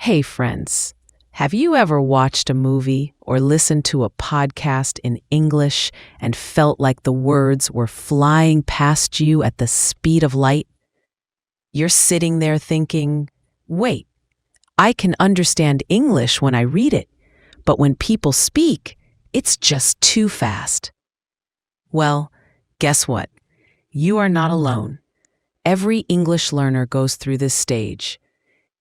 Hey, friends, have you ever watched a movie or listened to a podcast in English and felt like the words were flying past you at the speed of light? You're sitting there thinking, wait, I can understand English when I read it, but when people speak, it's just too fast. Well, guess what? You are not alone. Every English learner goes through this stage.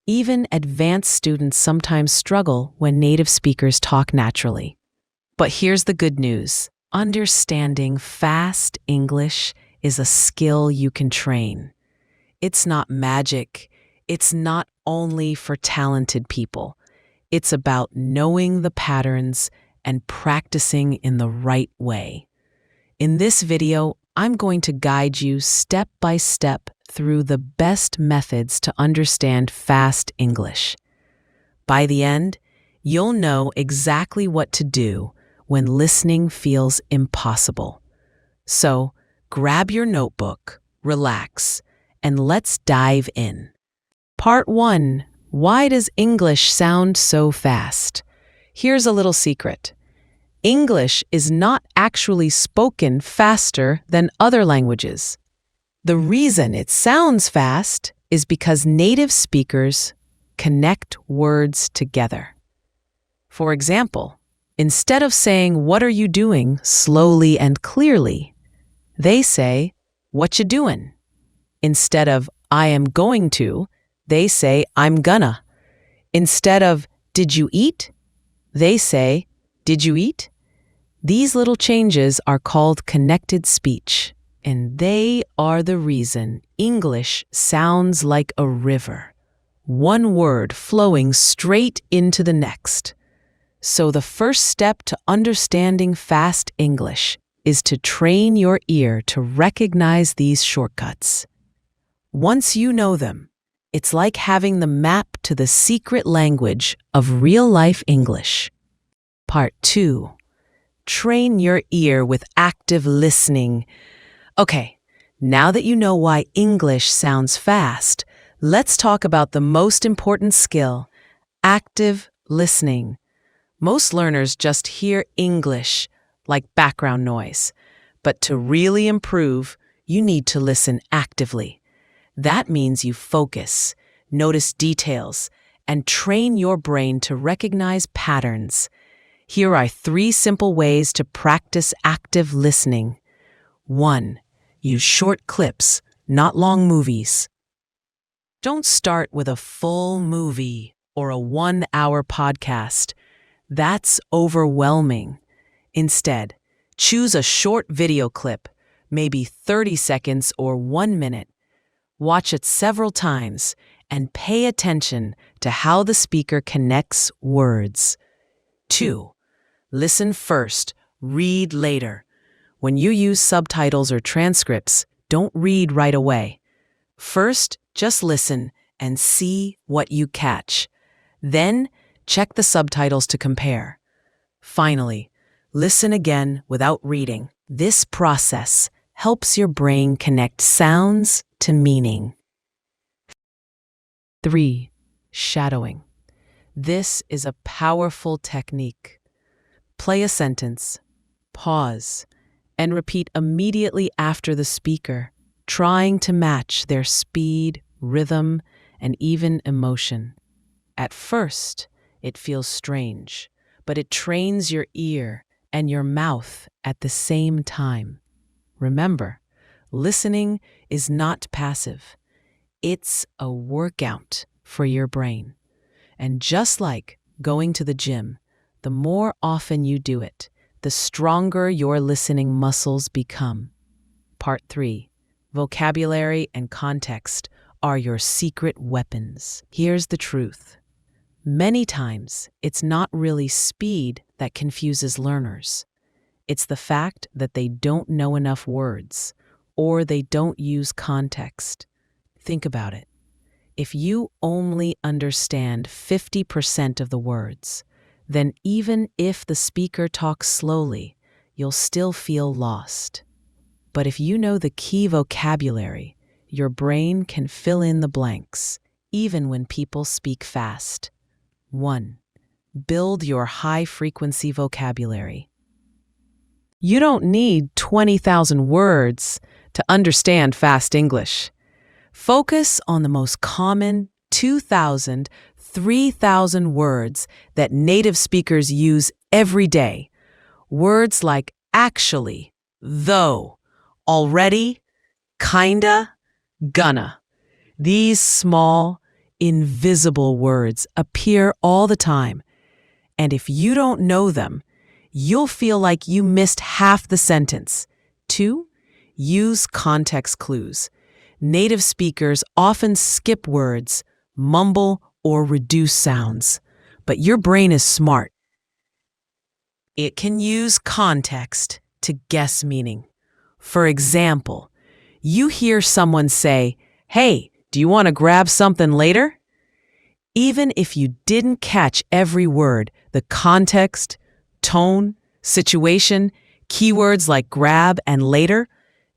Even advanced students sometimes struggle when native speakers talk naturally. But here's the good news. Understanding fast English is a skill you can train. It's not magic. It's not only for talented people. It's about knowing the patterns and practicing in the right way. In this video, I'm going to guide you step by step through the best methods to understand fast English. By the end, you'll know exactly what to do when listening feels impossible. So, grab your notebook, relax, and let's dive in. Part 1. Why does English sound so fast? Here's a little secret. English is not actually spoken faster than other languages. The reason it sounds fast is because native speakers connect words together. For example, instead of saying, "What are you doing?" slowly and clearly, they say, "What you doing?" Instead of, "I am going to," they say, "I'm gonna." Instead of, "Did you eat?" they say, "Did you eat?" These little changes are called connected speech, and they are the reason English sounds like a river, one word flowing straight into the next. So the first step to understanding fast English is to train your ear to recognize these shortcuts. Once you know them, it's like having the map to the secret language of real-life English. Part 2. Train your ear with active listening. Okay, now that you know why English sounds fast, let's talk about the most important skill, active listening. Most learners just hear English like background noise, but to really improve, you need to listen actively. That means you focus, notice details, and train your brain to recognize patterns. Here are 3 simple ways to practice active listening. 1. Use short clips, not long movies. Don't start with a full movie or a 1-hour podcast. That's overwhelming. Instead, choose a short video clip, maybe 30 seconds or 1 minute. Watch it several times and pay attention to how the speaker connects words. 2. Listen first, read later. When you use subtitles or transcripts, don't read right away. First, just listen and see what you catch. Then, check the subtitles to compare. Finally, listen again without reading. This process helps your brain connect sounds to meaning. 3. Shadowing. This is a powerful technique. Play a sentence, pause, and repeat immediately after the speaker, trying to match their speed, rhythm, and even emotion. At first, it feels strange, but it trains your ear and your mouth at the same time. Remember, listening is not passive. It's a workout for your brain. And just like going to the gym, the more often you do it, the stronger your listening muscles become. Part 3. Vocabulary and context are your secret weapons. Here's the truth. Many times, it's not really speed that confuses learners. It's the fact that they don't know enough words, or they don't use context. Think about it. If you only understand 50% of the words, then even if the speaker talks slowly, you'll still feel lost. But if you know the key vocabulary, your brain can fill in the blanks, even when people speak fast. 1. Build your high-frequency vocabulary. You don't need 20,000 words to understand fast English. Focus on the most common 2,000, 3,000 words that native speakers use every day. Words like actually, though, already, kinda, gonna. These small, invisible words appear all the time, and if you don't know them, you'll feel like you missed half the sentence. 2. Use context clues. Native speakers often skip words, mumble, or reduce sounds, but your brain is smart. It can use context to guess meaning. For example, you hear someone say, "Hey, do you want to grab something later?" Even if you didn't catch every word, the context, tone, situation, keywords like grab and later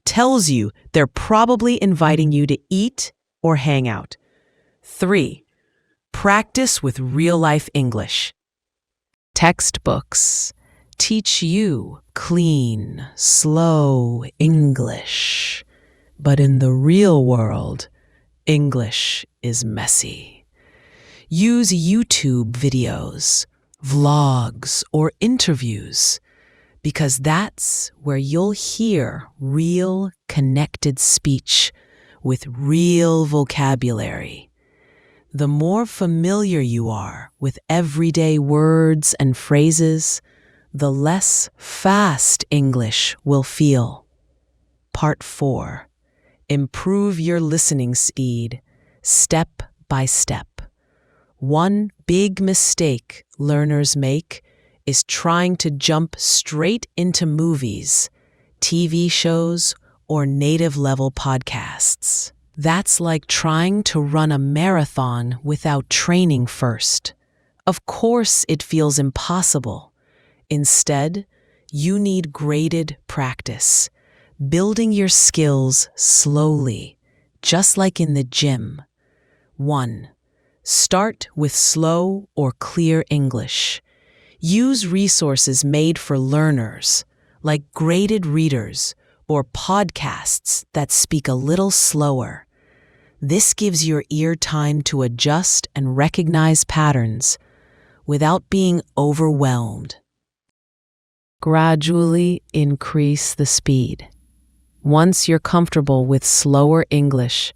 tells you they're probably inviting you to eat or hang out. 3. Practice with real-life English. Textbooks teach you clean, slow English. But in the real world, English is messy. Use YouTube videos, vlogs, or interviews, because that's where you'll hear real connected speech with real vocabulary. The more familiar you are with everyday words and phrases, the less fast English will feel. Part 4. Improve your listening speed, step by step. One big mistake learners make is trying to jump straight into movies, TV shows, or native-level podcasts. That's like trying to run a marathon without training first. Of course, it feels impossible. Instead, you need graded practice, building your skills slowly, just like in the gym. 1. Start with slow or clear English. Use resources made for learners, like graded readers or podcasts that speak a little slower. This gives your ear time to adjust and recognize patterns without being overwhelmed. Gradually increase the speed. Once you're comfortable with slower English,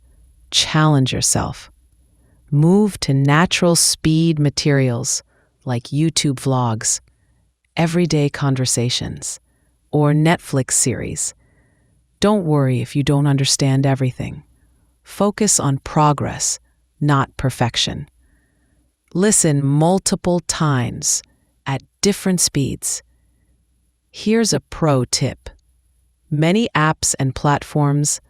challenge yourself. Move to natural speed materials like YouTube vlogs, everyday conversations, or Netflix series. Don't worry if you don't understand everything. Focus on progress, not perfection. Listen multiple times at different speeds. Here's a pro tip. Many apps and platforms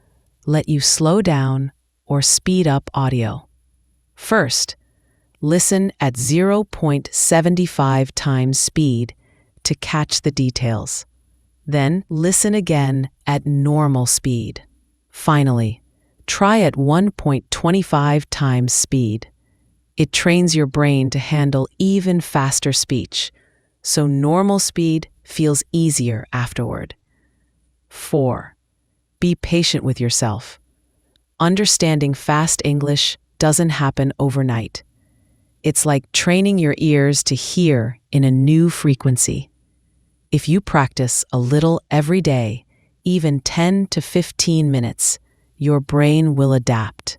let you slow down or speed up audio. First, listen at 0.75 times speed to catch the details. Then listen again at normal speed. Finally, try at 1.25 times speed. It trains your brain to handle even faster speech, so normal speed feels easier afterward. 4. Be patient with yourself. Understanding fast English doesn't happen overnight. It's like training your ears to hear in a new frequency. If you practice a little every day, even 10 to 15 minutes, your brain will adapt.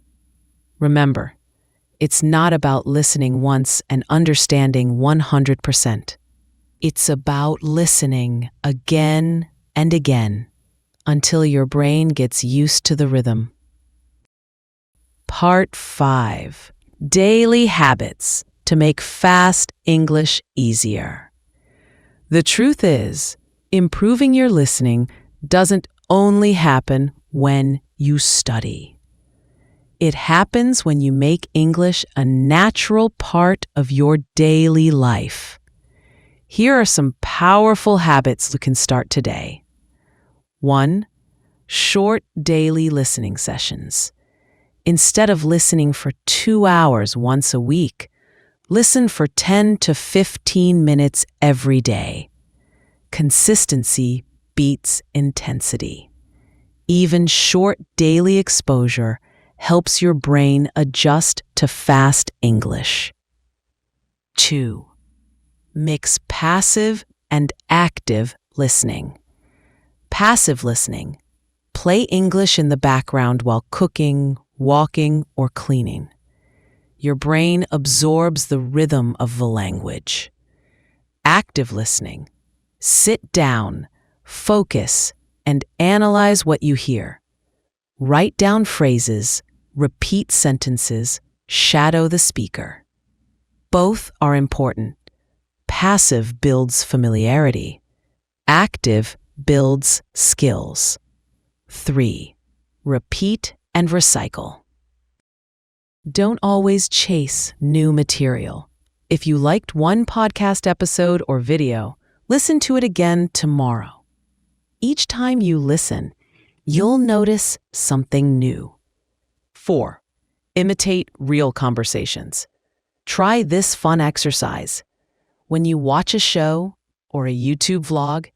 Remember, it's not about listening once and understanding 100%. It's about listening again and again until your brain gets used to the rhythm. Part 5. Daily habits to make fast English easier. The truth is, improving your listening doesn't only happen when you study. It happens when you make English a natural part of your daily life. Here are some powerful habits you can start today. 1. Short daily listening sessions. Instead of listening for 2 hours once a week, Listen for 10 to 15 minutes every day. Consistency beats intensity. Even short daily exposure helps your brain adjust to fast English. 2. Mix passive and active listening. Passive listening. Play English in the background while cooking, walking, or cleaning. Your brain absorbs the rhythm of the language. Active listening. Sit down, focus, and analyze what you hear. Write down phrases, repeat sentences, shadow the speaker. Both are important. Passive builds familiarity. Active builds skills. 3. Repeat and recycle. Don't always chase new material. If you liked one podcast episode or video, listen to it again tomorrow. Each time you listen, you'll notice something new. 4. Imitate real conversations. Try this fun exercise. When you watch a show or a YouTube vlog,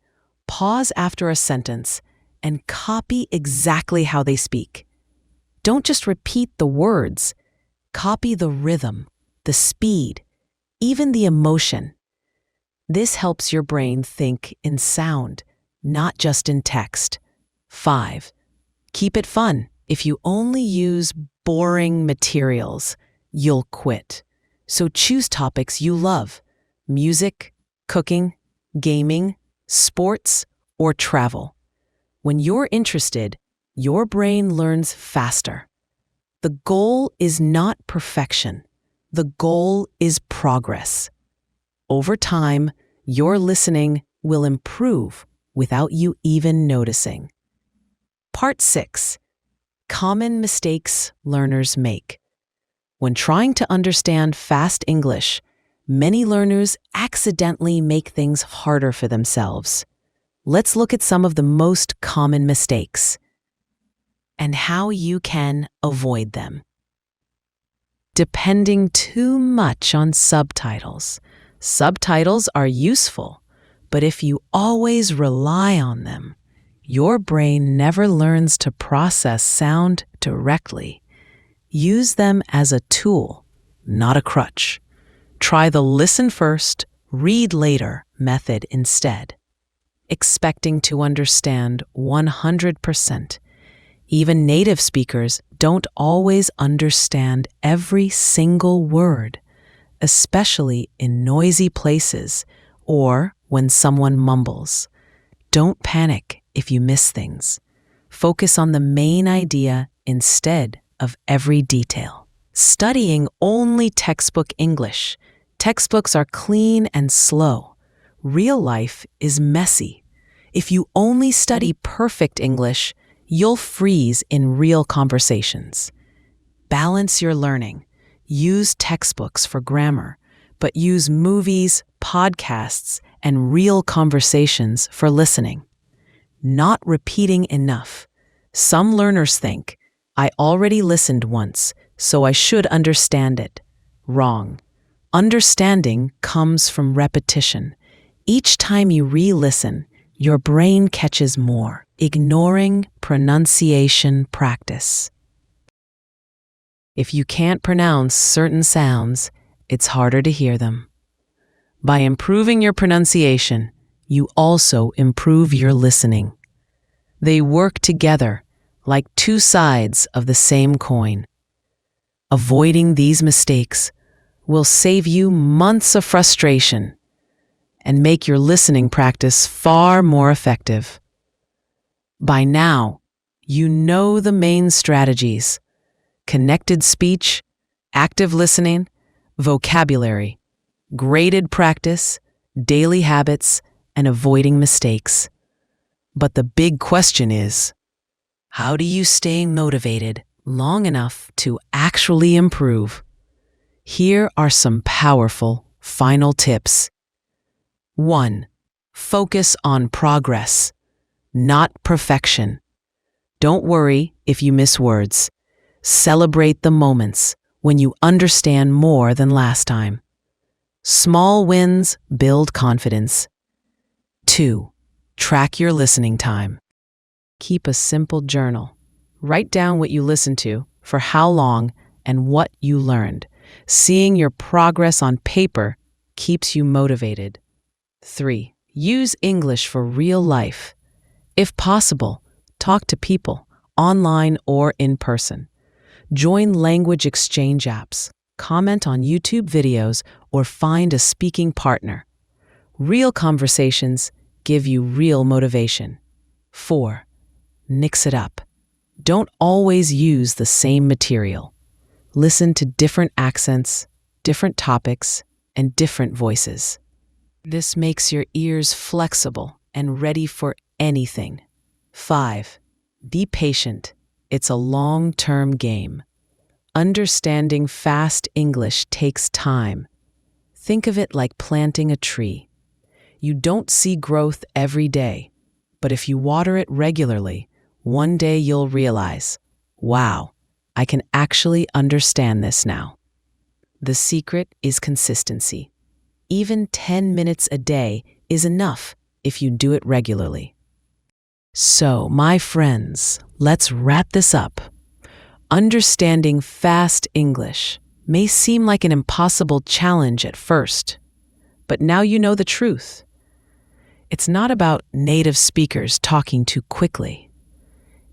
pause after a sentence and copy exactly how they speak. Don't just repeat the words. Copy the rhythm, the speed, even the emotion. This helps your brain think in sound, not just in text. 5. Keep it fun. If you only use boring materials, you'll quit. So choose topics you love: music, cooking, gaming, sports, or travel. When you're interested, your brain learns faster. The goal is not perfection. The goal is progress. Over time, your listening will improve without you even noticing. Part 6. Common mistakes learners make. When trying to understand fast English, many learners accidentally make things harder for themselves. Let's look at some of the most common mistakes and how you can avoid them. Depending too much on subtitles. Subtitles are useful, but if you always rely on them, your brain never learns to process sound directly. Use them as a tool, not a crutch. Try the listen first, read later method instead. Expecting to understand 100%. Even native speakers don't always understand every single word, especially in noisy places or when someone mumbles. Don't panic if you miss things. Focus on the main idea instead of every detail. Studying only textbook English. Textbooks are clean and slow. Real life is messy. If you only study perfect English, you'll freeze in real conversations. Balance your learning. Use textbooks for grammar, but use movies, podcasts, and real conversations for listening. Not repeating enough. Some learners think, I already listened once, so I should understand it. Wrong. Understanding comes from repetition. Each time you re-listen, your brain catches more. Ignoring pronunciation practice. If you can't pronounce certain sounds, it's harder to hear them. By improving your pronunciation, you also improve your listening. They work together like two sides of the same coin. Avoiding these mistakes will save you months of frustration and make your listening practice far more effective. By now, you know the main strategies: connected speech, active listening, vocabulary, graded practice, daily habits, and avoiding mistakes. But the big question is, how do you stay motivated long enough to actually improve? Here are some powerful final tips. 1. Focus on progress, not perfection. Don't worry if you miss words. Celebrate the moments when you understand more than last time. Small wins build confidence. 2. Track your listening time. Keep a simple journal. Write down what you listened to, for how long, and what you learned. Seeing your progress on paper keeps you motivated. 3. Use English for real life. If possible, talk to people, online or in person. Join language exchange apps, comment on YouTube videos, or find a speaking partner. Real conversations give you real motivation. 4. Mix it up. Don't always use the same material. Listen to different accents, different topics, and different voices. This makes your ears flexible and ready for anything. 5. Be patient. It's a long-term game. Understanding fast English takes time. Think of it like planting a tree. You don't see growth every day, but if you water it regularly, one day you'll realize, wow, I can actually understand this now. The secret is consistency. Even 10 minutes a day is enough if you do it regularly. So, my friends, let's wrap this up. Understanding fast English may seem like an impossible challenge at first, but now you know the truth. It's not about native speakers talking too quickly.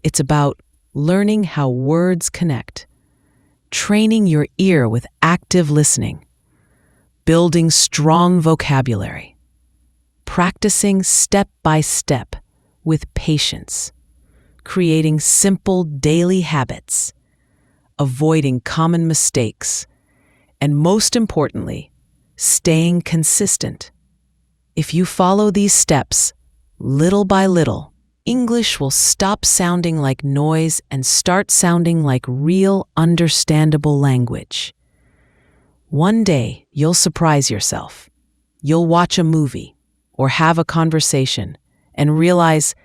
It's about learning how words connect, training your ear with active listening, building strong vocabulary, practicing step by step with patience, creating simple daily habits, avoiding common mistakes, and most importantly, staying consistent. If you follow these steps, little by little, English will stop sounding like noise and start sounding like real, understandable language. One day, you'll surprise yourself. You'll watch a movie or have a conversation and realize,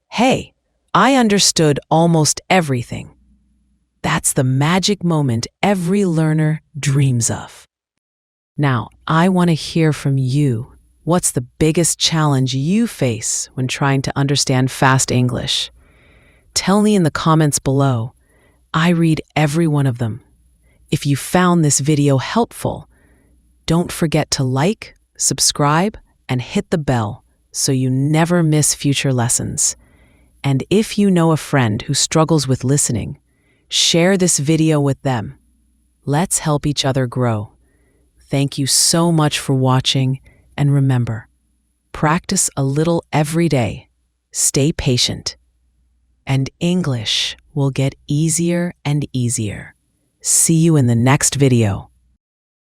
hey, I understood almost everything. That's the magic moment every learner dreams of. Now, I want to hear from you. What's the biggest challenge you face when trying to understand fast English? Tell me in the comments below. I read every one of them. If you found this video helpful, don't forget to like, subscribe, and hit the bell so you never miss future lessons. And if you know a friend who struggles with listening, share this video with them. Let's help each other grow. Thank you so much for watching, and remember, practice a little every day, stay patient, and English will get easier and easier. See you in the next video.